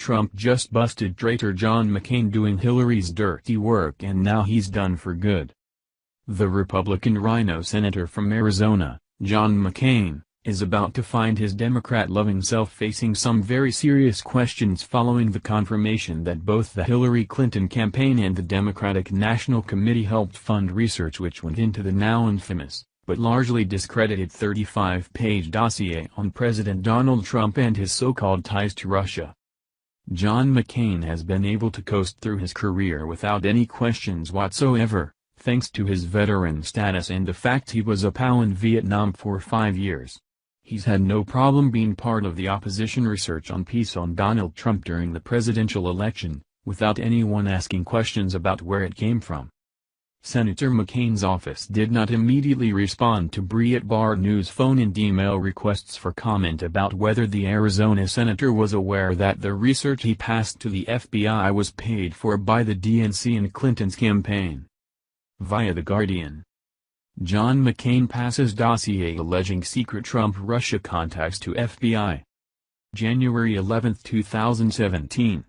Trump just busted traitor John McCain doing Hillary's dirty work and now he's done for good. The Republican rhino senator from Arizona, John McCain, is about to find his Democrat-loving self facing some very serious questions following the confirmation that both the Hillary Clinton campaign and the Democratic National Committee helped fund research which went into the now infamous, but largely discredited 35-page dossier on President Donald Trump and his so-called ties to Russia. John McCain has been able to coast through his career without any questions whatsoever, thanks to his veteran status and the fact he was a POW in Vietnam for 5 years. He's had no problem being part of the opposition research on peace on Donald Trump during the presidential election, without anyone asking questions about where it came from. Senator McCain's office did not immediately respond to Breitbart News phone and email requests for comment about whether the Arizona senator was aware that the research he passed to the FBI was paid for by the DNC and Clinton's campaign. Via The Guardian, John McCain passes dossier alleging secret Trump-Russia contacts to FBI. January 11, 2017.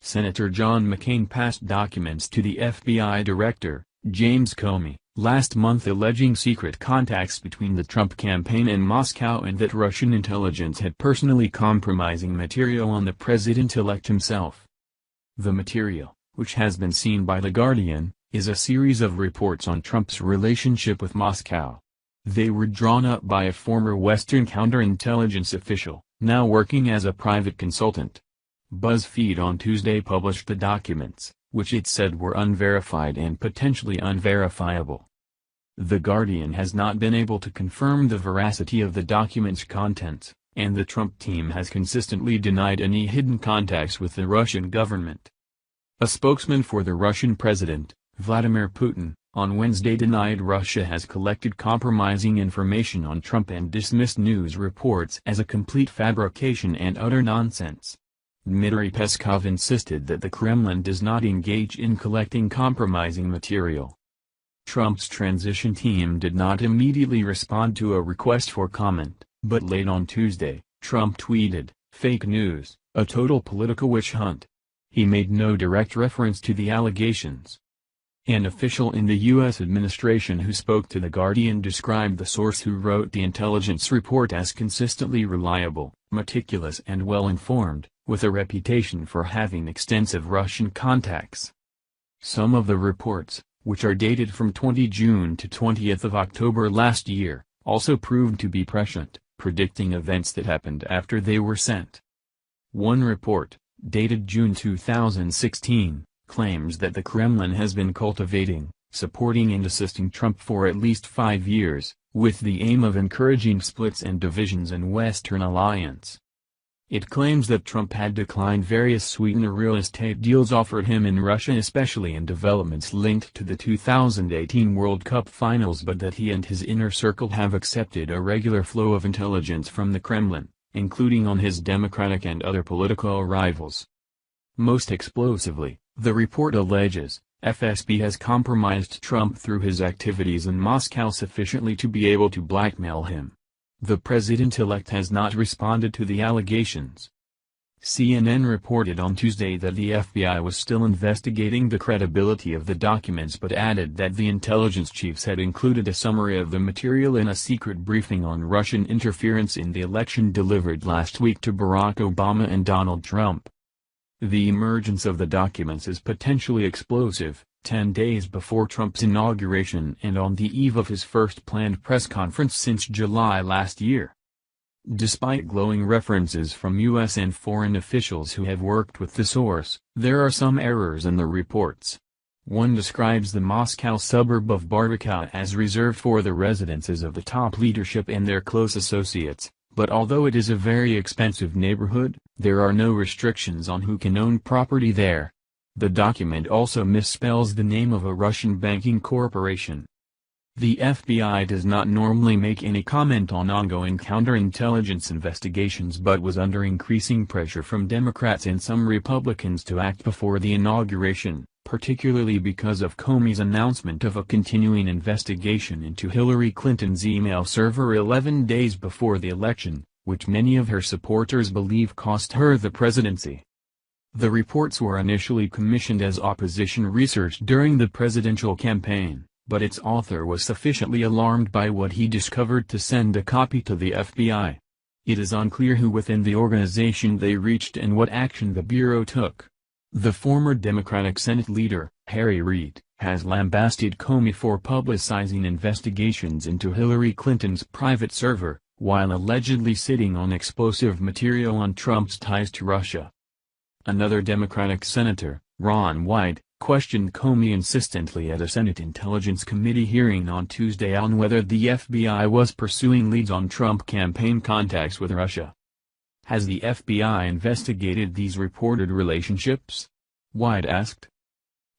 Senator John McCain passed documents to the FBI Director, James Comey, last month alleging secret contacts between the Trump campaign and Moscow and that Russian intelligence had personally compromising material on the president-elect himself. The material, which has been seen by The Guardian, is a series of reports on Trump's relationship with Moscow. They were drawn up by a former Western counterintelligence official, now working as a private consultant. BuzzFeed on Tuesday published the documents, which it said were unverified and potentially unverifiable. The Guardian has not been able to confirm the veracity of the documents' contents, and the Trump team has consistently denied any hidden contacts with the Russian government. A spokesman for the Russian president, Vladimir Putin, on Wednesday denied Russia has collected compromising information on Trump and dismissed news reports as a complete fabrication and utter nonsense. Dmitry Peskov insisted that the Kremlin does not engage in collecting compromising material. Trump's transition team did not immediately respond to a request for comment, but late on Tuesday, Trump tweeted, "Fake news, a total political witch hunt." He made no direct reference to the allegations. An official in the U.S. administration who spoke to The Guardian described the source who wrote the intelligence report as consistently reliable, meticulous and well-informed, with a reputation for having extensive Russian contacts. Some of the reports, which are dated from 20 June to 20 October last year, also proved to be prescient, predicting events that happened after they were sent. One report, dated June 2016, claims that the Kremlin has been cultivating, supporting and assisting Trump for at least 5 years, with the aim of encouraging splits and divisions in Western alliance. It claims that Trump had declined various sweetener real estate deals offered him in Russia, especially in developments linked to the 2018 World Cup finals, but that he and his inner circle have accepted a regular flow of intelligence from the Kremlin, including on his Democratic and other political rivals. Most explosively, the report alleges, FSB has compromised Trump through his activities in Moscow sufficiently to be able to blackmail him. The president-elect has not responded to the allegations. CNN reported on Tuesday that the FBI was still investigating the credibility of the documents but added that the intelligence chiefs had included a summary of the material in a secret briefing on Russian interference in the election delivered last week to Barack Obama and Donald Trump. The emergence of the documents is potentially explosive, 10 days before Trump's inauguration and on the eve of his first planned press conference since July last year. Despite glowing references from U.S. and foreign officials who have worked with the source, there are some errors in the reports. One describes the Moscow suburb of Barvikha as reserved for the residences of the top leadership and their close associates. But although it is a very expensive neighborhood, there are no restrictions on who can own property there. The document also misspells the name of a Russian banking corporation. The FBI does not normally make any comment on ongoing counterintelligence investigations but was under increasing pressure from Democrats and some Republicans to act before the inauguration, particularly because of Comey's announcement of a continuing investigation into Hillary Clinton's email server 11 days before the election, which many of her supporters believe cost her the presidency. The reports were initially commissioned as opposition research during the presidential campaign, but its author was sufficiently alarmed by what he discovered to send a copy to the FBI. It is unclear who within the organization they reached and what action the Bureau took. The former Democratic Senate leader, Harry Reid, has lambasted Comey for publicizing investigations into Hillary Clinton's private server, while allegedly sitting on explosive material on Trump's ties to Russia. Another Democratic senator, Ron Wyden, questioned Comey insistently at a Senate Intelligence Committee hearing on Tuesday on whether the FBI was pursuing leads on Trump campaign contacts with Russia. Has the FBI investigated these reported relationships? Wyden asked.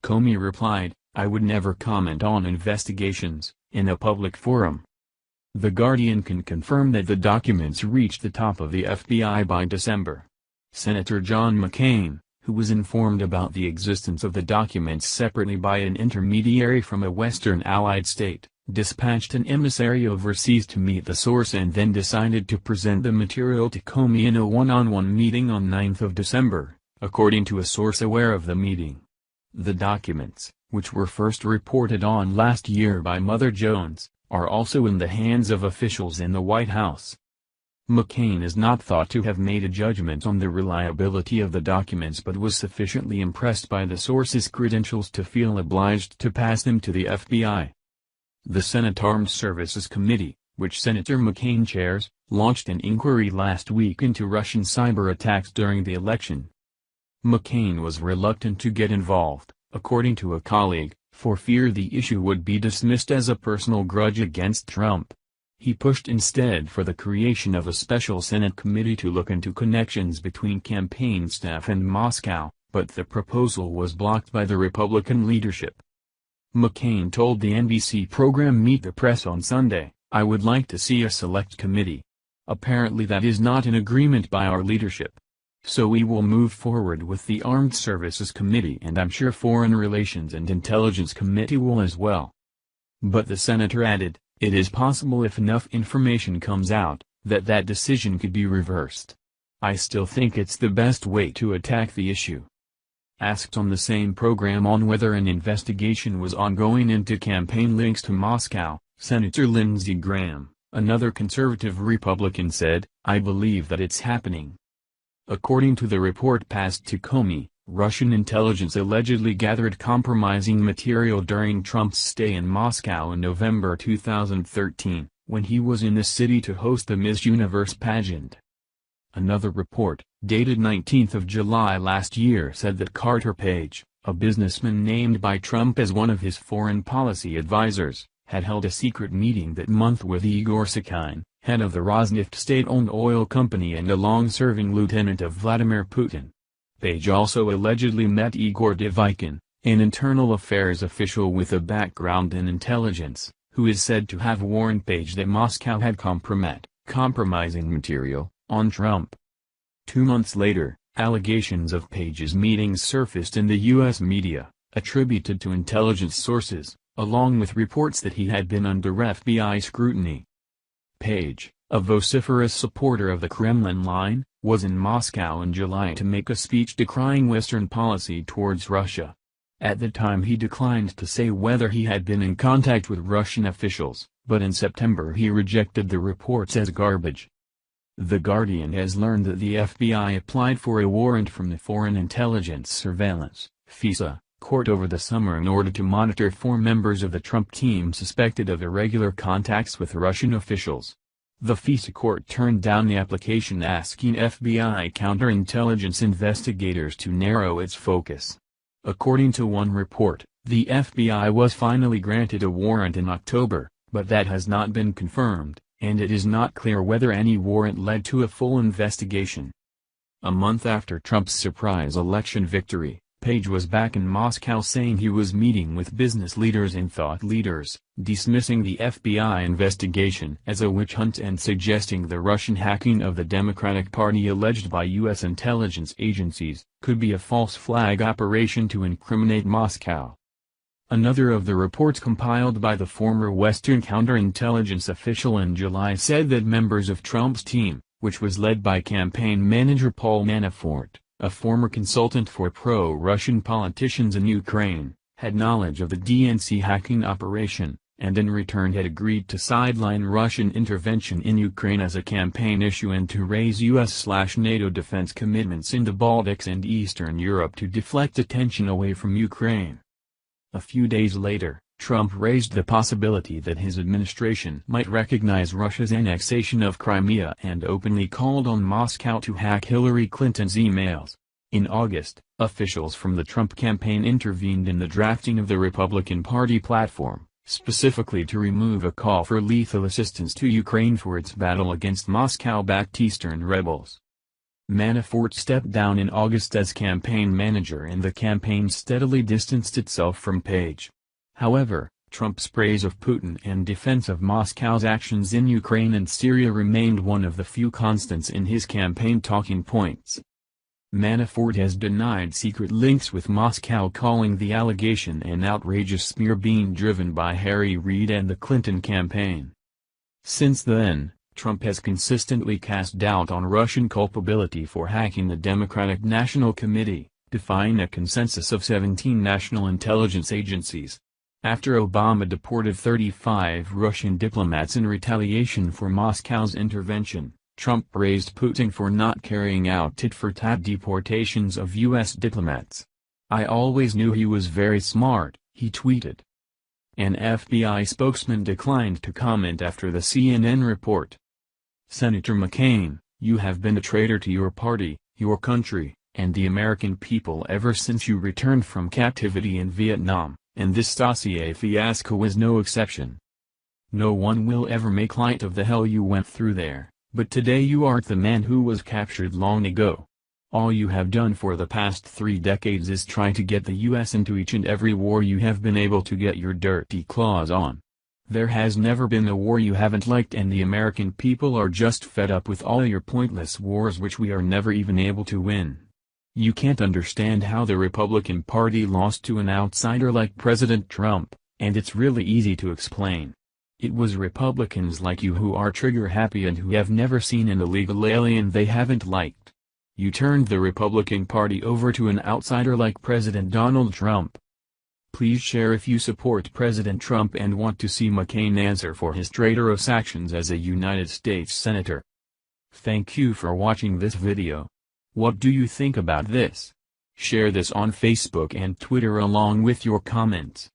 Comey replied, "I would never comment on investigations, in a public forum." The Guardian can confirm that the documents reached the top of the FBI by December. Senator John McCain, who was informed about the existence of the documents separately by an intermediary from a Western allied state, dispatched an emissary overseas to meet the source and then decided to present the material to Comey in a one-on-one meeting on 9 December, according to a source aware of the meeting. The documents, which were first reported on last year by Mother Jones, are also in the hands of officials in the White House. McCain is not thought to have made a judgment on the reliability of the documents but was sufficiently impressed by the source's credentials to feel obliged to pass them to the FBI. The Senate Armed Services Committee, which Senator McCain chairs, launched an inquiry last week into Russian cyber attacks during the election. McCain was reluctant to get involved, according to a colleague, for fear the issue would be dismissed as a personal grudge against Trump. He pushed instead for the creation of a special Senate committee to look into connections between campaign staff and Moscow, but the proposal was blocked by the Republican leadership. McCain told the NBC program Meet the Press on Sunday, "I would like to see a select committee. Apparently that is not in agreement by our leadership. So we will move forward with the Armed Services Committee and I'm sure Foreign Relations and Intelligence Committee will as well." But the senator added, "It is possible if enough information comes out, that decision could be reversed. I still think it's the best way to attack the issue." Asked on the same program on whether an investigation was ongoing into campaign links to Moscow, Senator Lindsey Graham, another conservative Republican said, "I believe that it's happening." According to the report passed to Comey, Russian intelligence allegedly gathered compromising material during Trump's stay in Moscow in November 2013, when he was in the city to host the Miss Universe pageant. Another report, dated 19 July last year said that Carter Page, a businessman named by Trump as one of his foreign policy advisors, had held a secret meeting that month with Igor Sakhin, head of the Rosneft state-owned oil company and a long-serving lieutenant of Vladimir Putin. Page also allegedly met Igor Devikin, an internal affairs official with a background in intelligence, who is said to have warned Page that Moscow had compromising material, on Trump. 2 months later, allegations of Page's meetings surfaced in the U.S. media, attributed to intelligence sources, along with reports that he had been under FBI scrutiny. Page, a vociferous supporter of the Kremlin line, was in Moscow in July to make a speech decrying Western policy towards Russia. At the time he declined to say whether he had been in contact with Russian officials, but in September he rejected the reports as garbage. The Guardian has learned that the FBI applied for a warrant from the Foreign Intelligence Surveillance (FISA) court over the summer in order to monitor 4 members of the Trump team suspected of irregular contacts with Russian officials. The FISA court turned down the application asking FBI counterintelligence investigators to narrow its focus. According to one report, the FBI was finally granted a warrant in October, but that has not been confirmed, and it is not clear whether any warrant led to a full investigation. A month after Trump's surprise election victory, Page was back in Moscow saying he was meeting with business leaders and thought leaders, dismissing the FBI investigation as a witch hunt and suggesting the Russian hacking of the Democratic Party alleged by U.S. intelligence agencies could be a false flag operation to incriminate Moscow. Another of the reports compiled by the former Western counterintelligence official in July said that members of Trump's team, which was led by campaign manager Paul Manafort, a former consultant for pro-Russian politicians in Ukraine, had knowledge of the DNC hacking operation, and in return had agreed to sideline Russian intervention in Ukraine as a campaign issue and to raise US/NATO defense commitments in the Baltics and Eastern Europe to deflect attention away from Ukraine. A few days later, Trump raised the possibility that his administration might recognize Russia's annexation of Crimea and openly called on Moscow to hack Hillary Clinton's emails. In August, officials from the Trump campaign intervened in the drafting of the Republican Party platform, specifically to remove a call for lethal assistance to Ukraine for its battle against Moscow-backed Eastern rebels. Manafort stepped down in August as campaign manager and the campaign steadily distanced itself from Page. However, Trump's praise of Putin and defense of Moscow's actions in Ukraine and Syria remained one of the few constants in his campaign talking points. Manafort has denied secret links with Moscow, calling the allegation an outrageous smear being driven by Harry Reid and the Clinton campaign. Since then, Trump has consistently cast doubt on Russian culpability for hacking the Democratic National Committee, defying a consensus of 17 national intelligence agencies. After Obama deported 35 Russian diplomats in retaliation for Moscow's intervention, Trump praised Putin for not carrying out tit-for-tat deportations of U.S. diplomats. "I always knew he was very smart," he tweeted. An FBI spokesman declined to comment after the CNN report. Senator McCain, "You have been a traitor to your party, your country, and the American people ever since you returned from captivity in Vietnam, and this dossier fiasco is no exception. No one will ever make light of the hell you went through there, but today you aren't the man who was captured long ago. All you have done for the past 3 decades is try to get the U.S. into each and every war you have been able to get your dirty claws on. There has never been a war you haven't liked, and the American people are just fed up with all your pointless wars which we are never even able to win. You can't understand how the Republican Party lost to an outsider like President Trump, and it's really easy to explain. It was Republicans like you who are trigger-happy and who have never seen an illegal alien they haven't liked. You turned the Republican Party over to an outsider like President Donald Trump. Please share if you support President Trump and want to see McCain answer for his traitorous actions as a United States Senator. Thank you for watching this video. What do you think about this? Share this on Facebook and Twitter along with your comments.